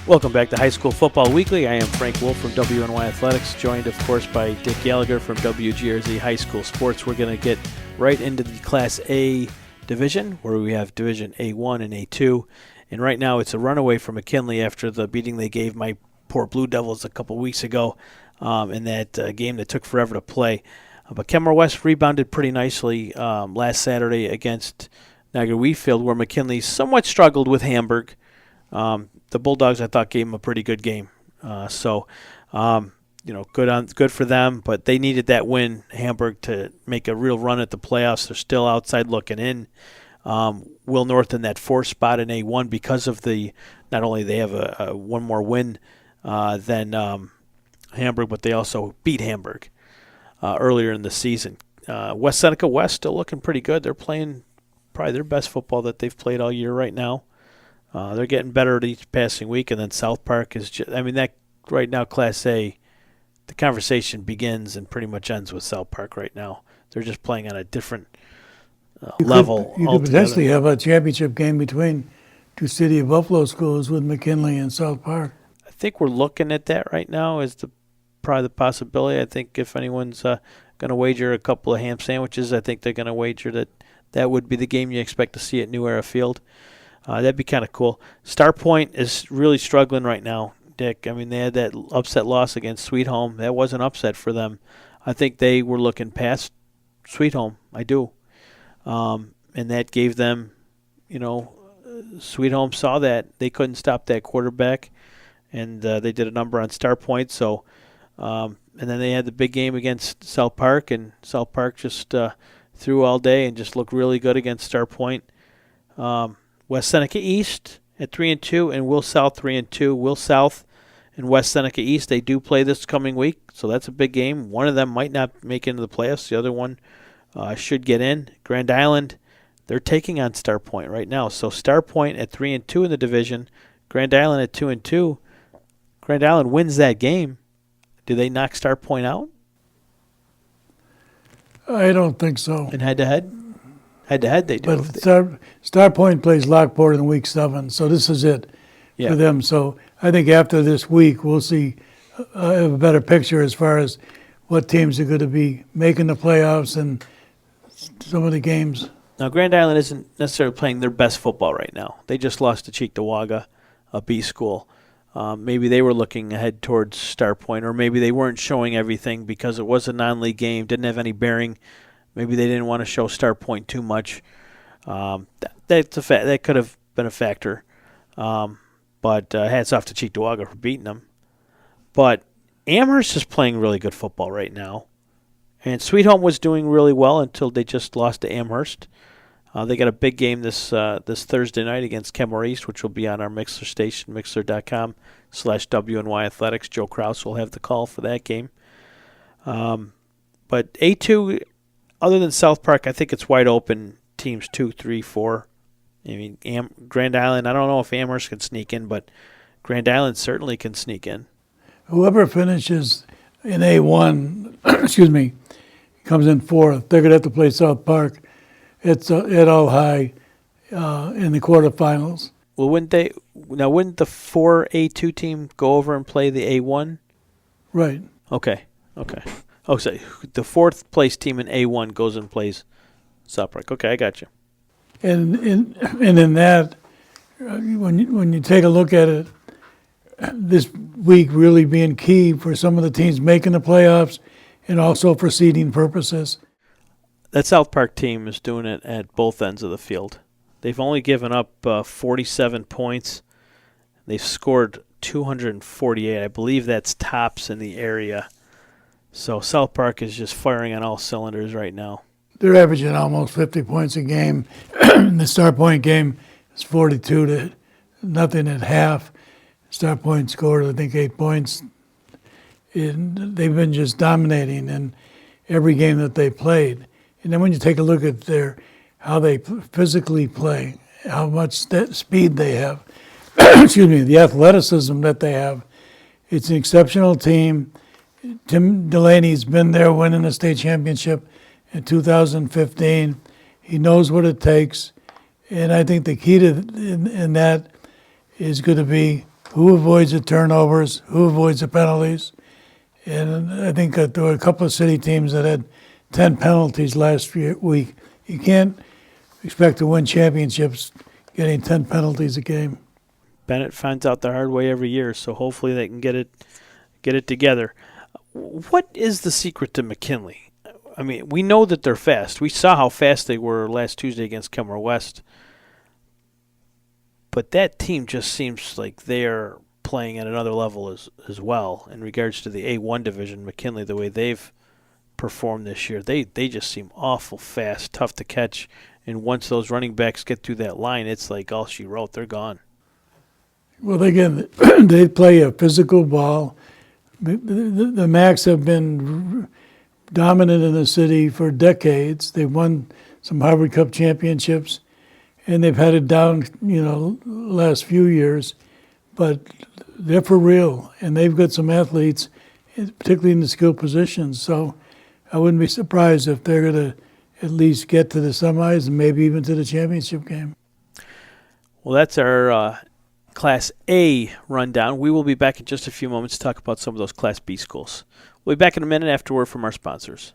Welcome back to High School Football Weekly. I am Frank Wolf from WNY Athletics, joined, of course, by Dick Gallagher from WGRZ High School Sports. We're going to get right into the Class A division, where we have Division A1 and A2. And right now it's a runaway for McKinley after the beating they gave my poor Blue Devils a couple weeks ago in that game that took forever to play. But Kenmore West rebounded pretty nicely last Saturday against Niagara Wheatfield, where McKinley somewhat struggled with Hamburg. The Bulldogs, I thought, gave them a pretty good game. Good for them, but they needed that win, Hamburg, to make a real run at the playoffs. They're still outside looking in. Will North in that fourth spot in A1 because of not only they have a one more win than Hamburg, but they also beat Hamburg earlier in the season. West Seneca West still looking pretty good. They're playing probably their best football that they've played all year right now. They're getting better at each passing week, and then South Park is just, that right now, Class A, the conversation begins and pretty much ends with South Park right now. They're just playing on a different level. You could potentially have a championship game between two City of Buffalo schools with McKinley and South Park. I think we're looking at that right now as probably the possibility. I think if anyone's going to wager a couple of ham sandwiches, I think they're going to wager that would be the game you expect to see at New Era Field. That'd be kind of cool. Star Point is really struggling right now, Dick. They had that upset loss against Sweet Home. That was an upset for them. I think they were looking past Sweet Home. I do. And that gave them, Sweet Home saw that. They couldn't stop that quarterback, and they did a number on Star Point. So, and then they had the big game against South Park, and South Park just threw all day and just looked really good against Star Point. West Seneca East at 3-2 and Will South 3-2. Will South and West Seneca East, they do play this coming week, so that's a big game. One of them might not make it into the playoffs. The other one should get in. Grand Island, they're taking on Star Point right now. So Star Point at 3-2 in the division. Grand Island at 2-2. Grand Island wins that game. Do they knock Star Point out? I don't think so. In head-to-head? Head-to-head they do. But Star Point plays Lockport in Week 7, so this is it for them. So I think after this week we'll see a better picture as far as what teams are going to be making the playoffs and some of the games. Now, Grand Island isn't necessarily playing their best football right now. They just lost to Cheektowaga, a B school. Maybe they were looking ahead towards Star Point, or maybe they weren't showing everything because it was a non-league game, didn't have any bearing. Maybe they didn't want to show Star Point too much. That could have been a factor. But hats off to Cheektowaga for beating them. But Amherst is playing really good football right now. And Sweet Home was doing really well until they just lost to Amherst. They got a big game this Thursday night against Kenmore East, which will be on our Mixler station, mixler.com/WNY Athletics. Joe Krause will have the call for that game. But A2... other than South Park, I think it's wide open, teams 2, 3, 4. Grand Island, I don't know if Amherst can sneak in, but Grand Island certainly can sneak in. Whoever finishes in A1, comes in fourth, they're going to have to play South Park. It's at all high in the quarterfinals. Well, wouldn't the 4 A2 team go over and play the A1? Right. Okay. Oh, so the fourth place team in A1 goes and plays South Park. Okay, I got you. And in that, when you take a look at it, this week really being key for some of the teams making the playoffs and also for seeding purposes. That South Park team is doing it at both ends of the field. They've only given up 47 points. They've scored 248. I believe that's tops in the area. So South Park is just firing on all cylinders right now. They're averaging almost 50 points a game. The Star Point game is 42-0 at half. Star Point scored, I think, 8 points. And they've been just dominating in every game that they played. And then when you take a look at how they physically play, how much speed they have, the athleticism that they have, it's an exceptional team. Tim Delaney's been there winning the state championship in 2015. He knows what it takes. And I think the key to in that is going to be who avoids the turnovers, who avoids the penalties. And I think that there were a couple of city teams that had 10 penalties last week. You can't expect to win championships getting 10 penalties a game. Bennett finds out the hard way every year, so hopefully they can get it together. What is the secret to McKinley? I mean, we know that they're fast. We saw how fast they were last Tuesday against Kenmore West. But that team just seems like they're playing at another level as well in regards to the A1 division. McKinley, the way they've performed this year, they just seem awful fast, tough to catch. And once those running backs get through that line, it's like all she wrote. They're gone. Well, again, they play a physical ball. The Macs have been dominant in the city for decades. They've won some Harvard Cup championships, and they've had it down, last few years. But they're for real, and they've got some athletes, particularly in the skill positions. So I wouldn't be surprised if they're going to at least get to the semis and maybe even to the championship game. Well, that's our Class A rundown. We will be back in just a few moments to talk about some of those Class B schools. We'll be back in a minute after word from our sponsors.